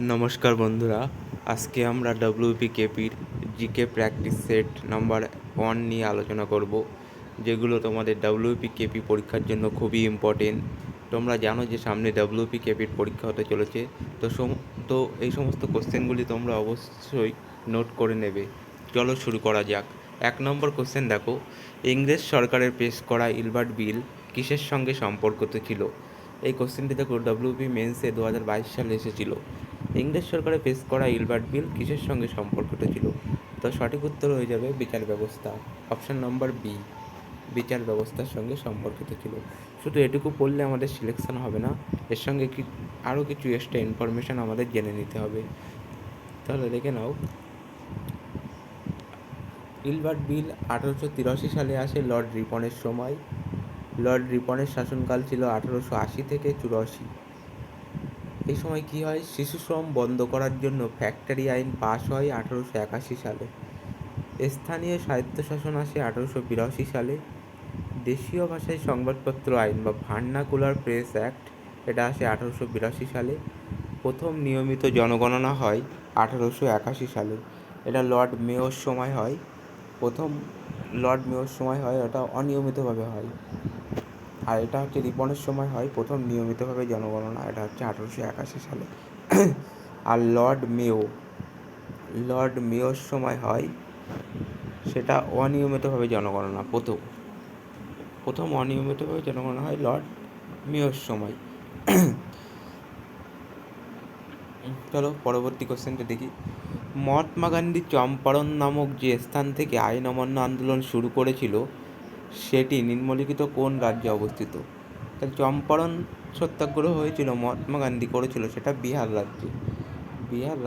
নমস্কার বন্ধুরা, আজকে আমরা ডব্লিউবিকেপির জিকে প্র্যাকটিস সেট নাম্বার 1 নিয়ে আলোচনা করব, যেগুলো তোমাদের ডব্লিউবিকেপি পরীক্ষার জন্য খুবই ইম্পর্টেন্ট। তোমরা জানো যে সামনে ডব্লিউবিকেপির পরীক্ষা হতে চলেছে, তো এই সমস্ত কোশ্চেনগুলি তোমরা অবশ্যই নোট করে নেবে। চলো শুরু করা যাক। 1 নম্বর কোশ্চেন দেখো, ইংরেজ সরকারের পেশ করা ইলবার্ট বিল কিসের সঙ্গে সম্পর্কিত ছিল? এই কোশ্চেনটি দেখো ডব্লিউবি মেন্সে 2022 সালে এসেছিল। ইংরেজ সরকারের পেশ করা ইলবার্ট বিল কিসের সঙ্গে সম্পর্কিত ছিল? তো সঠিক উত্তর হয়ে যাবে বিচার ব্যবস্থা, অপশান নম্বর বি, বিচার ব্যবস্থার সঙ্গে সম্পর্কিত ছিল। শুধু এটুকু পড়লে আমাদের সিলেকশন হবে না, এর সঙ্গে আরও কিছু এক্সট্রা ইনফরমেশান আমাদের জেনে নিতে হবে। তাহলে দেখে নাও, ইলবার্ট বিল 1883 সালে আসে লর্ড রিপনের সময়। লর্ড রিপনের শাসনকাল ছিল 1880 থেকে 84। এই সময় কী হয়, শিশুশ্রম বন্ধ করার জন্য ফ্যাক্টরি আইন পাশ হয় 1881 সালে। স্থানীয় স্বায়ত্তশাসন আসে 1882 সালে। দেশীয় ভাষায় সংবাদপত্র আইন বা ভার্নাকুলার প্রেস অ্যাক্ট, এটা আসে 1882 সালে। প্রথম নিয়মিত জনগণনা হয় 1881 সালে। এটা লর্ড মেয়োর সময় হয়। প্রথম লর্ড মেয়োর সময় হয়, ওটা অনিয়মিতভাবে হয়। আর এটা হচ্ছে রিপনের সময় হয় প্রথম নিয়মিতভাবে জনগণনা, এটা হচ্ছে 1881 সালে। আর লর্ড মেয়োর সময় হয়, সেটা অনিয়মিতভাবে জনগণনা। প্রথম অনিয়মিতভাবে জনগণনা হয় লর্ড মেয়োর সময়। চলো পরবর্তী কোশ্চেনটা দেখি। মহাত্মা গান্ধী চম্পারণ নামক যে স্থান থেকে আইন অমান্য আন্দোলন শুরু করেছিল, সেটি নিম্নলিখিত কোন রাজ্যে অবস্থিত? তাহলে চম্পারণ সত্যাগ্রহ হয়েছিল, মহাত্মা গান্ধী করেছিল, সেটা বিহার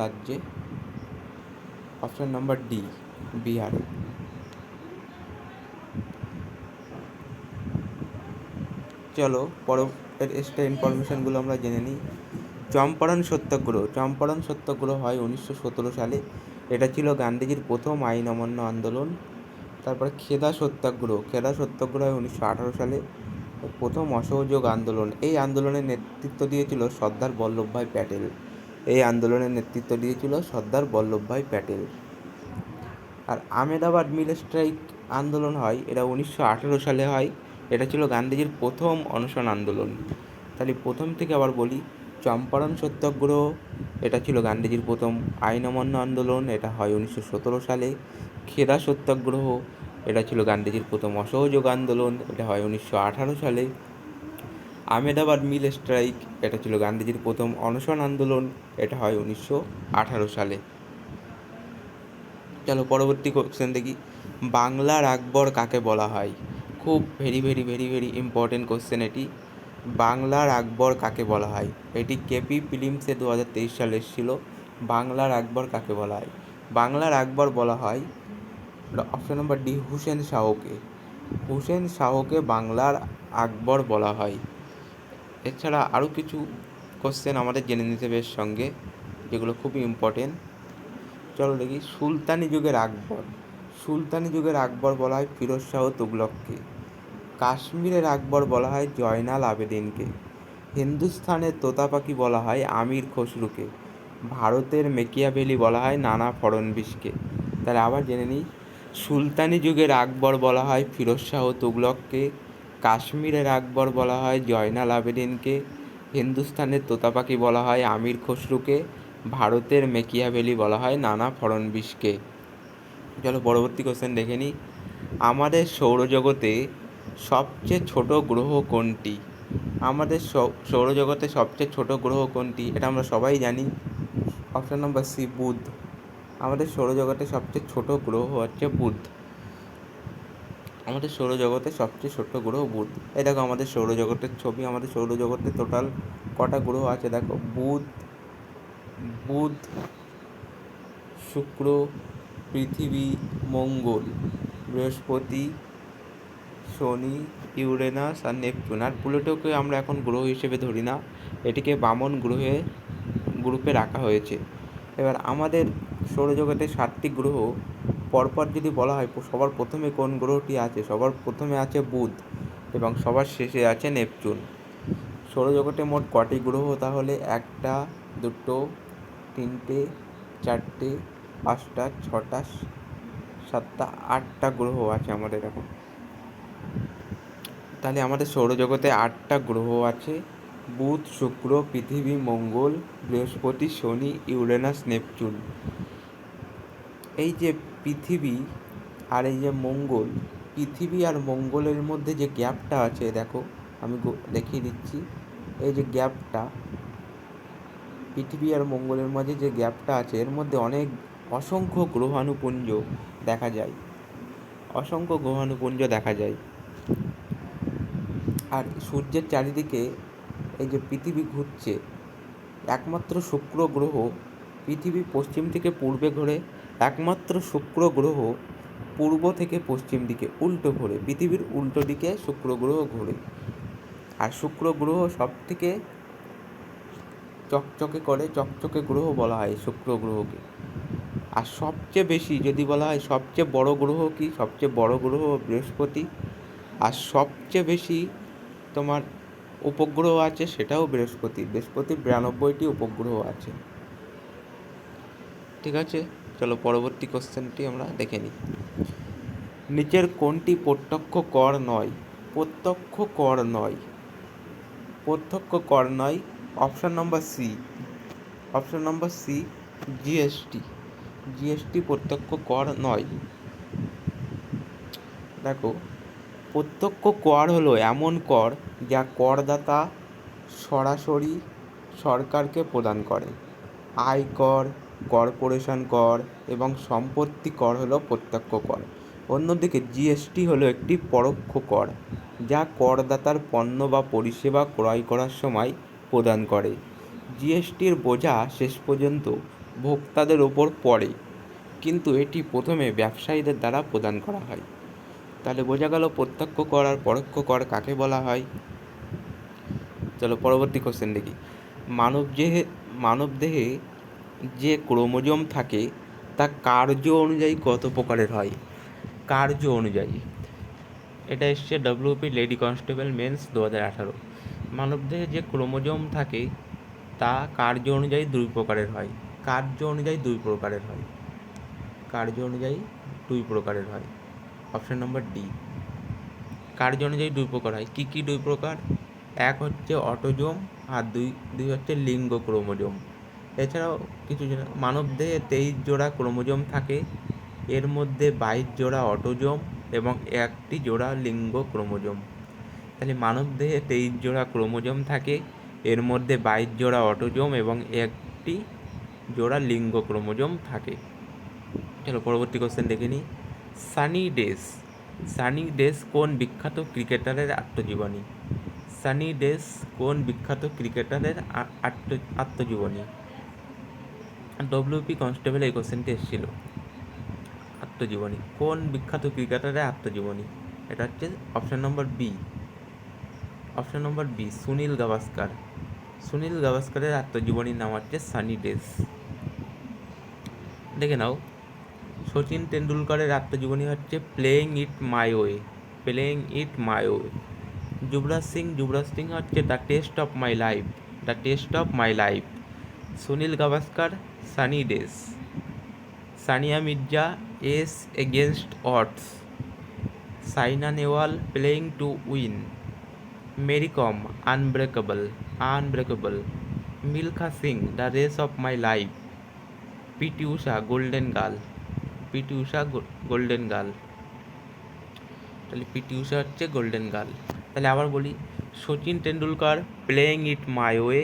রাজ্যে, অপশান নাম্বার ডি, বিহারে। চলো পরের এক্সট্রা ইনফরমেশানগুলো আমরা জেনে নিই। চম্পারণ সত্যাগ্রহ হয় 1917 সালে। এটা ছিল গান্ধীজির প্রথম আইন অমান্য আন্দোলন। তারপরে খেদা সত্যাগ্রহ হয় 1918 সালে, প্রথম অসহযোগ আন্দোলন। এই আন্দোলনের নেতৃত্ব দিয়েছিল সর্দার বল্লভভাই প্যাটেল। আর আহমেদাবাদ মিল স্ট্রাইক আন্দোলন হয়, এটা 1918 সালে হয়। এটা ছিল গান্ধীজির প্রথম অনশন আন্দোলন। তাহলে প্রথম থেকে আবার বলি, চম্পারণ সত্যাগ্রহ, এটা ছিল গান্ধীজির প্রথম আইন অমান্য আন্দোলন, এটা হয় 1917 সালে। খেদা সত্যাগ্রহ, এটা ছিল গান্ধীজির প্রথম অসহযোগ আন্দোলন, এটা হয় 1918 সালে। আহমেদাবাদ মিল স্ট্রাইক, এটা ছিল গান্ধীজির প্রথম অনশন আন্দোলন, এটা হয় 1918 সালে। চলো পরবর্তী কোশ্চেন দেখি। বাংলার আকবর কাকে বলা হয়? খুব very very very very important question এটি। বাংলার আকবর কাকে বলা হয়? এটি কেপি প্রিলিমসে 2023 সালে এসেছিল। বাংলার আকবর কাকে বলা হয়? বাংলার আকবর বলা হয়, অপশন নম্বর ডি, হুসেন শাহকে বাংলার আকবর বলা হয়। এছাড়া আরও কিছু কোশ্চেন আমাদের জেনে নিতে হবে এর সঙ্গে, যেগুলো খুবই ইম্পর্টেন্ট। চলো দেখি। সুলতানি যুগের আকবর বলা হয় ফিরোজ শাহ তুগলককে। কাশ্মীরের আকবর বলা হয় জয়নাল আবেদিনকে। হিন্দুস্থানের তোতা পাখি বলা হয় আমির খসরুকে। ভারতের মেকিয়াভেলি বলা হয় নানা ফড়নবিশকে। তাহলে আবার জেনে নিই। সুলতানি যুগের আকবর বলা হয় ফিরোজ শাহ তুগলককে। কাশ্মীরের আকবর বলা হয় জয়নাল আবেদিনকে। হিন্দুস্থানের তোতা পাখি বলা হয় আমির খসরুকে। ভারতের মেকিয়াভেলি বলা হয় নানা ফড়নবিশকে। চলো পরবর্তী কোশ্চেন দেখে নিই। আমাদের সৌরজগতে সবচেয়ে ছোট গ্রহ কোনটি? আমাদের সৌরজগতে সবচেয়ে ছোট গ্রহ কোনটি? এটা আমরা সবাই জানি, অপশান নম্বর সি, বুধ। আমাদের সৌরজগতে সবচেয়ে ছোট গ্রহ হচ্ছে বুধ। আমাদের সৌরজগতে সবচেয়ে ছোট গ্রহ বুধ। এই দেখো আমাদের সৌরজগতের ছবি। আমাদের সৌরজগতে টোটাল কটা গ্রহ আছে দেখো। বুধ, শুক্র, পৃথিবী, মঙ্গল, বৃহস্পতি, শনি, ইউরেনাস আর নেপচুন। আর প্লুটোকে আমরা এখন গ্রহ হিসেবে ধরি না, এটিকে বামন গ্রুপে রাখা হয়েছে। এবার আমাদের সৌরজগতে 7টি গ্রহ পরপর যদি বলা হয় সবার প্রথমে কোন গ্রহটি আছে, সবার প্রথমে আছে বুধ এবং সবার শেষে আছে নেপচুন। সৌরজগতে মোট কটি গ্রহ? তাহলে 1, 2, তিনটে, চারটে, পাঁচটা, ছটা, সাতটা, আটটা গ্রহ আছে আমাদের এখন। তাহলে আমাদের সৌরজগতে 8টা গ্রহ আছে: বুধ, শুক্র, পৃথিবী, মঙ্গল, বৃহস্পতি, শনি, ইউরেনাস, নেপচুন। এই যে পৃথিবী আর এই যে মঙ্গল, পৃথিবী আর মঙ্গলের মধ্যে যে গ্যাপটা আছে, দেখো আমি দেখিয়ে দিচ্ছি। এই যে গ্যাপটা, পৃথিবী আর মঙ্গলের মাঝে যে গ্যাপটা আছে, এর মধ্যে অসংখ্য গ্রহাণুপুঞ্জ দেখা যায়, অসংখ্য গ্রহাণুপুঞ্জ দেখা যায়। আর সূর্যের চারিদিকে এই যে পৃথিবী ঘুরছে, একমাত্র শুক্র গ্রহ, পৃথিবী পশ্চিম থেকে পূর্বে ঘোরে, একমাত্র শুক্র গ্রহ পূর্ব থেকে পশ্চিম দিকে উল্টো ঘোরে, পৃথিবীর উল্টো দিকে শুক্র গ্রহ ঘোরে। আর শুক্র গ্রহ সব থেকে চকচকে গ্রহ বলা হয় শুক্র গ্রহকে। আর সবচেয়ে বেশি যদি বলা হয় সবচেয়ে বড় গ্রহ কি, সবচেয়ে বড় গ্রহ বৃহস্পতি। আর সবচেয়ে বেশি তোমার উপগ্রহ আছে, সেটাও বৃহস্পতির 92টি উপগ্রহ আছে। ঠিক আছে, চলো পরবর্তী কোশ্চেনটি আমরা দেখে নিই। নিচের কোনটি প্রত্যক্ষ কর নয়? প্রত্যক্ষ কর নয়, প্রত্যক্ষ কর নয়। অপশান নম্বর সি, জিএসটি প্রত্যক্ষ কর নয়। দেখো, প্রত্যক্ষ কর হলো এমন কর যা করদাতা সরাসরি সরকারকে প্রদান করে। আয়কর, কর্পোরেশন কর এবং সম্পত্তি কর হলো প্রত্যক্ষ কর। অন্যদিকে জিএসটি হলো একটি পরোক্ষ কর যা করদাতার পণ্য বা পরিষেবা ক্রয় করার সময় প্রদান করে। জিএসটির বোঝা শেষ পর্যন্ত ভোক্তাদের ওপর পড়ে, কিন্তু এটি প্রথমে ব্যবসায়ীদের দ্বারা প্রদান করা হয়। তাহলে বোঝা গেল প্রত্যক্ষ কর আর পরোক্ষ কর কাকে বলা হয়। চলো পরবর্তী কোশ্চেন দেখি। মানবদেহে যে ক্রোমোজোম থাকে তা কার্য অনুযায়ী কত প্রকারের হয়? কার্য অনুযায়ী, এটা এসছে ডব্লিউপি লেডি কনস্টেবল মেন্স 2018। মানবদেহে যে ক্রোমোজোম থাকে তা কার্য অনুযায়ী দুই প্রকারের হয়। অপশন নম্বর ডি, কার্য অনুযায়ী দুই প্রকার হয়। কী দুই প্রকার? এক হচ্ছে অটোজোম আর দুই হচ্ছে লিঙ্গ ক্রোমোজোম। এছাড়াও কিছু মানবদেহে 23 জোড়া ক্রোমোজোম থাকে, এর মধ্যে 22 জোড়া অটোজোম এবং 1টি জোড়া লিঙ্গ ক্রোমোজোম। তাহলে মানবদেহে 23 জোড়া ক্রোমোজোম থাকে, এর মধ্যে 22 জোড়া অটোজোম এবং 1টি জোড়া লিঙ্গ ক্রোমোজোম থাকে। চলো পরবর্তী কোশ্চেন দেখে নিই। সানি ডেস কোন বিখ্যাত ক্রিকেটারের আত্মজীবনী? ডব্লিউপি কনস্টেবল এই কোশ্চেনটি এসেছিল। আত্মজীবনী, কোন বিখ্যাত ক্রিকেটারের আত্মজীবনী? এটা হচ্ছে অপশন নম্বর বি, সুনীল গাভাস্কারের আত্মজীবনীর নাম হচ্ছে সানি ডেস। দেখে নাও, সচিন তেন্ডুলকরের আত্মজীবনী হচ্ছে playing it my way. Yuvraj Singh হচ্ছে the test of my life. Sunil Gavaskar sunny days. Sania Mirza ace against odds. Saina Nehwal playing to win. Mary Kom unbreakable. Milkha Singh the race of my life. P T Usha golden girl. তাহলে পিটি উষা হচ্ছে গোল্ডেন গার্ল। তাহলে আবার বলি, Sachin Tendulkar playing it my way,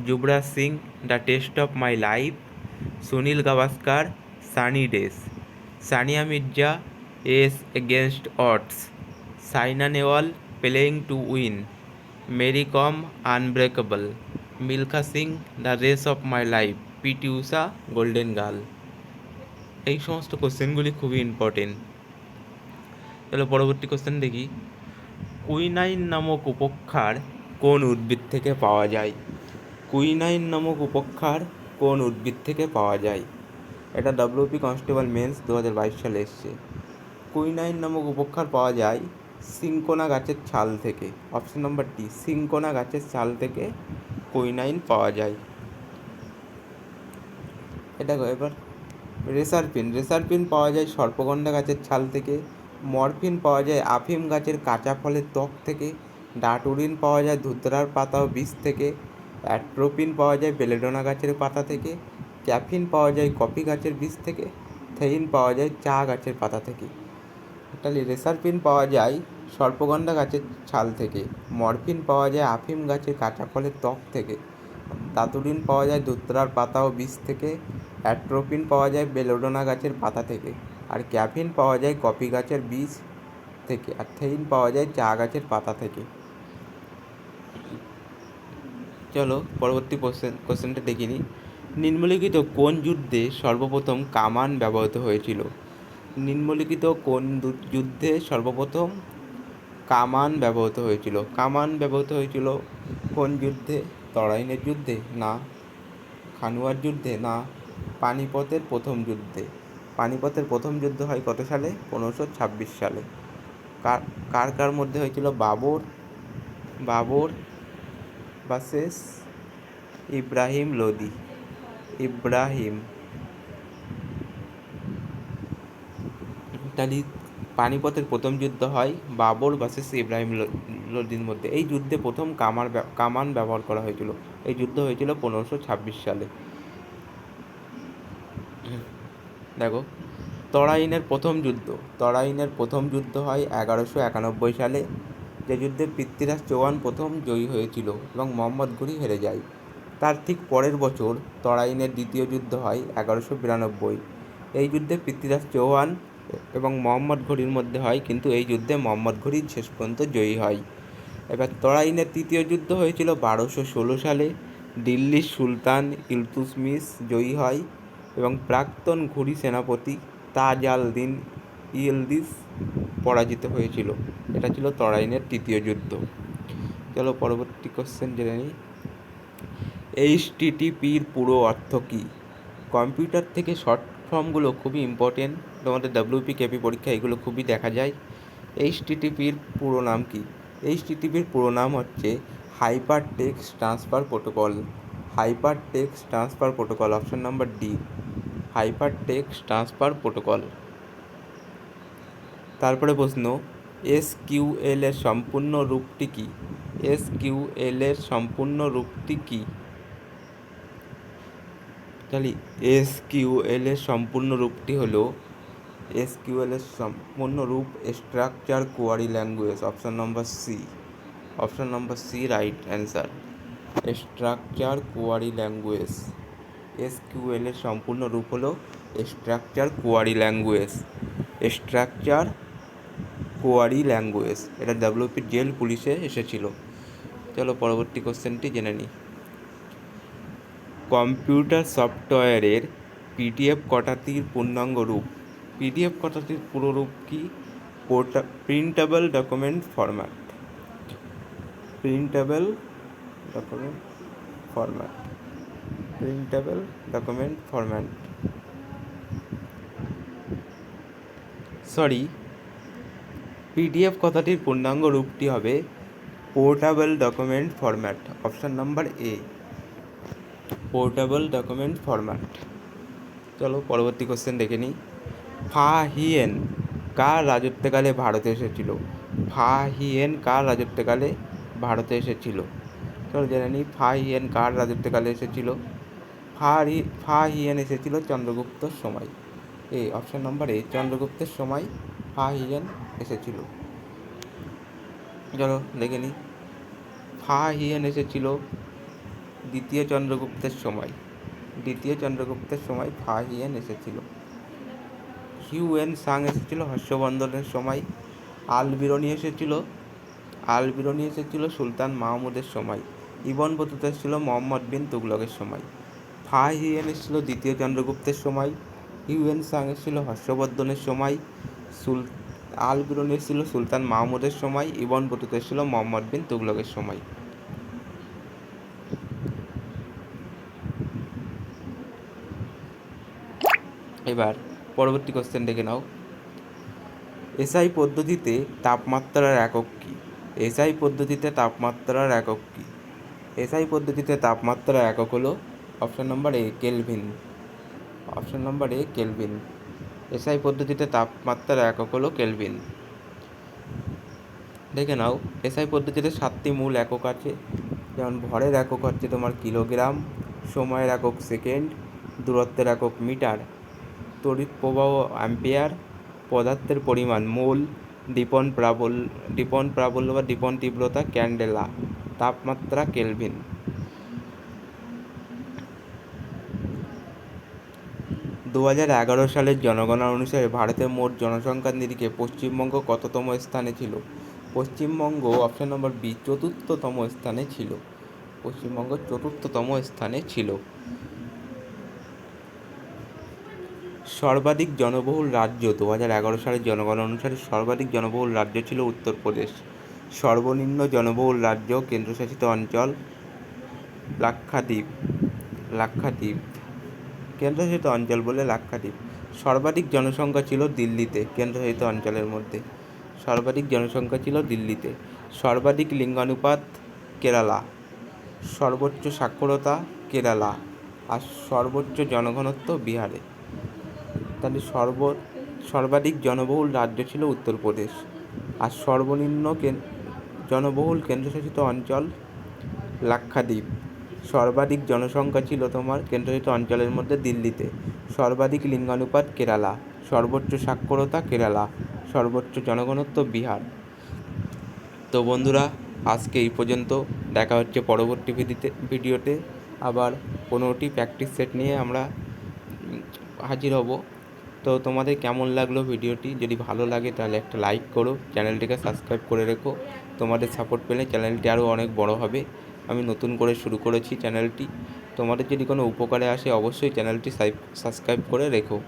Yuvraj Singh the test of my life, Sunil Gavaskar sunny days, Sania Mirza ace against odds, Saina Nehwal playing to win, Mary Kom unbreakable, Milkha Singh the race of my life, P T Usha golden girl. এই সমস্ত কোশ্চেনগুলি খুবই important. তাহলে পরবর্তী কোশ্চেন দেখি। কুইনাইন নামক উপক্ষার কোন উদ্ভিদ থেকে পাওয়া যায়? এটা ডব্লিউপি কনস্টেবল মেন্স 2022 সালে এসছে। কুইনাইন নামক উপক্ষার পাওয়া যায় সিনকোনা গাছের ছাল থেকে। অপশন নম্বর ডি, সিনকোনা গাছের ছাল থেকে কুইনাইন পাওয়া যায়। এটা এবার রেসারপিন পাওয়া যায় সর্পগন্ধা গাছের ছাল থেকে। মরফিন পাওয়া যায় আফিম গাছের কাঁচা ফলের ত্বক থেকে। ডাটুরিন পাওয়া যায় ধুতরার পাতা ও বীজ থেকে। অ্যাট্রোপিন পাওয়া যায় বেলেডোনা গাছের পাতা থেকে। ক্যাফিন পাওয়া যায় কফি গাছের বীজ থেকে। থেইন পাওয়া যায় চা গাছের পাতা থেকে। তাহলে রেসারপিন পাওয়া যায় সর্পগন্ধা গাছের ছাল থেকে। মরফিন পাওয়া যায় আফিম গাছের কাঁচা ফলের ত্বক থেকে। দাতুরিন পাওয়া যায় ধুতরার পাতা ও বীজ থেকে। অ্যাট্রোপিন পাওয়া যায় বেলোডোনা গাছের পাতা থেকে। আর ক্যাফিন পাওয়া যায় কফি গাছের বীজ থেকে। আর থেইন পাওয়া যায় চা গাছের পাতা থেকে। চলো পরবর্তী কোশ্চেনটা দেখে নিই। নিম্নলিখিত কোন যুদ্ধে সর্বপ্রথম কামান ব্যবহৃত হয়েছিল? নিম্নলিখিত কোন যুদ্ধে সর্বপ্রথম কামান ব্যবহৃত হয়েছিল? কামান ব্যবহৃত হয়েছিল কোন যুদ্ধে? তরাইনের যুদ্ধে, না খানুয়ার যুদ্ধে, না পানিপথের প্রথম যুদ্ধে। পানিপথের প্রথম যুদ্ধ হয় কত সালে? 1526 সালে। কার কার মধ্যে হয়েছিল? বাবর ভার্সেস ইব্রাহিম লোদি। তাহলে পানিপথের প্রথম যুদ্ধ হয় বাবর ভার্সেস ইব্রাহিম লোদির মধ্যে। এই যুদ্ধে প্রথম কামান ব্যবহার করা হয়েছিল। এই যুদ্ধ হয়েছিল 1526 সালে। দেখো, তরাইনের প্রথম যুদ্ধ হয় 1191 সালে, যে যুদ্ধে পৃথ্বীরাজ চৌহান প্রথম জয়ী হয়েছিল এবং মোহাম্মদ ঘুরি হেরে যায়। তার ঠিক পরের বছর তরাইনের দ্বিতীয় যুদ্ধ হয় 1192। এই যুদ্ধে পৃথ্বীরাজ চৌহান এবং মোহাম্মদ ঘুরির মধ্যে হয়, কিন্তু এই যুদ্ধে মোহাম্মদ ঘুরি শেষ পর্যন্ত জয়ী হয়। এবার তরাইনের তৃতীয় যুদ্ধ হয়েছিল 1216 সালে। দিল্লির সুলতান ইলতুৎমিশ জয়ী হয় এবং প্রাক্তন ঘুরি সেনাপতি তাজ আল দিন ইলদিজ পরাজিত হয়েছিল। এটা ছিল তরাইনের তৃতীয় যুদ্ধ। চলো পরবর্তী কোশ্চেন জেনে নিই। HTTPর পুরো অর্থ কী? কম্পিউটার থেকে শর্ট ফর্মগুলো খুবই ইম্পর্টেন্ট, তোমাদের WPKP পরীক্ষা এগুলো খুবই দেখা যায়। HTTPর পুরো নাম কি? HTTPর পুরো নাম হচ্ছে hyper text transfer protocol. Option number D, hyper text transfer protocol. তারপরে প্রশ্ন, SQL এর সম্পূর্ণ রূপটি কী? SQL এর সম্পূর্ণ রূপটি কী? তাহলে SQL এর সম্পূর্ণ রূপটি হলো structure query language. Option number C right answer. Structure query language. SQL এর সম্পূর্ণ রূপ হলো স্ট্রাকচার কোয়ারি ল্যাঙ্গুয়েজ। এটা WP জেল পুলিশে এসেছিল। চলো পরবর্তী কোশ্চেনটি জেনে নিই। কম্পিউটার সফটওয়্যারের PDF কটাতির পূর্ণাঙ্গ রূপ? PDF কটাতির পুরো রূপ কি? Printable document format. PDF কথাটির পূর্ণাঙ্গ রূপটি হবে portable document format. Option number এ, পোর্টেবল ডকুমেন্ট ফরম্যাট। চলো পরবর্তী কোশ্চেন দেখে নিই। ফা হিয়েন কার রাজত্বকালে ভারতে এসেছিল? চলো জেনে নিই ফা হিয়েন কার রাজত্বকালে এসেছিল। ফা হিয়েন এসেছিল চন্দ্রগুপ্তর সময়। অপশন নাম্বার এ, চন্দ্রগুপ্তের সময় ফা হিয়েন এসেছিল। চলো দেখে নিই। ফা হিয়েন এসেছিল দ্বিতীয় চন্দ্রগুপ্তের সময় ফা হিয়েন এসেছিল। হিউয়েন সাং এসেছিল হর্ষবর্ধনের সময়। আলবিরনি এসেছিল সুলতান মাহমুদের সময়। ইবন বতুতা এসেছিল মোহাম্মদ বিন তুগলকের সময়। ফা হিয়েন এসেছিল দ্বিতীয় চন্দ্রগুপ্তের সময়। হিউয়েন সাং এসেছিল হর্ষবর্ধনের সময়। আলবিরনি এসেছিল সুলতান মাহমুদের সময়। ইবন বতুতা এসেছিল মোহাম্মদ বিন তুগলকের সময়। এবার পরবর্তী কোশ্চেন দেখে নাও। এসআই পদ্ধতিতে তাপমাত্রার একক কি? এসআই পদ্ধতিতে তাপমাত্রার একক হলো option number A, kelvin. Option number A kelvin. SI পদ্ধতিতে তাপমাত্রার একক হলো কেলভিন। দেখে নাও, এসআই পদ্ধতিতে 7টি মূল একক আছে, যেমন ভরের একক হচ্ছে তোমার কিলোগ্রাম, সময়ের একক সেকেন্ড, দূরত্বের একক মিটার, তড়িৎ প্রবাহ অ্যাম্পিয়ার, পদার্থের পরিমাণ মোল, দীপন প্রাবল্য বা দীপন তীব্রতা ক্যান্ডেলা, তাপমাত্রা কেলভিন। 2011 সালের জনগণনা অনুসারে ভারতের মোট জনসংখ্যার নিরিখে পশ্চিমবঙ্গ কততম স্থানে ছিল? পশ্চিমবঙ্গ অপশন নম্বর বি 4র্থতম স্থানে ছিল। পশ্চিমবঙ্গ 4র্থতম স্থানে ছিল। সর্বাধিক জনবহুল রাজ্য 2011 সালের জনগণনা অনুসারে সর্বাধিক জনবহুল রাজ্য ছিল উত্তরপ্রদেশ। সর্বনিম্ন জনবহুল রাজ্য কেন্দ্রশাসিত অঞ্চল লাক্ষাদ্বীপ। কেন্দ্রশাসিত অঞ্চল বলে লাক্ষাদ্বীপ। সর্বাধিক জনসংখ্যা ছিল দিল্লিতে, কেন্দ্রশাসিত অঞ্চলের মধ্যে সর্বাধিক জনসংখ্যা ছিল দিল্লিতে। সর্বাধিক লিঙ্গানুপাত কেরালা। সর্বোচ্চ সাক্ষরতা কেরালা। আর সর্বোচ্চ জনঘনত্ব বিহারে। তাহলে সর্বাধিক জনবহুল রাজ্য ছিল উত্তরপ্রদেশ, আর সর্বনিম্ন জনবহুল কেন্দ্রশাসিত অঞ্চল লাক্ষাদ্বীপ। সর্বাধিক জনসংখ্যা ছিল তোমার কেন্দ্রশাসিত অঞ্চলের মধ্যে দিল্লিতে। সর্বাধিক লিঙ্গানুপাত কেরালা। সর্বোচ্চ সাক্ষরতা কেরালা। সর্বোচ্চ জনঘনত্ব বিহার। তো বন্ধুরা, আজকে এই পর্যন্ত। দেখা হচ্ছে পরবর্তী ভিডিওতে। আবার 15টি প্র্যাকটিস সেট নিয়ে আমরা হাজির হব। তো তোমাদের কেমন লাগলো ভিডিওটি? যদি ভালো লাগে তাহলে একটা লাইক করো, চ্যানেলটিকে সাবস্ক্রাইব করে রেখো। তোমাদের সাপোর্ট পেলে চ্যানেলটি আরও অনেক বড় হবে। আমি নতুন করে শুরু করেছি চ্যানেলটি। তোমাদের যদি কোনো উপকারে আসে অবশ্যই চ্যানেলটি সাবস্ক্রাইব করে রেখো।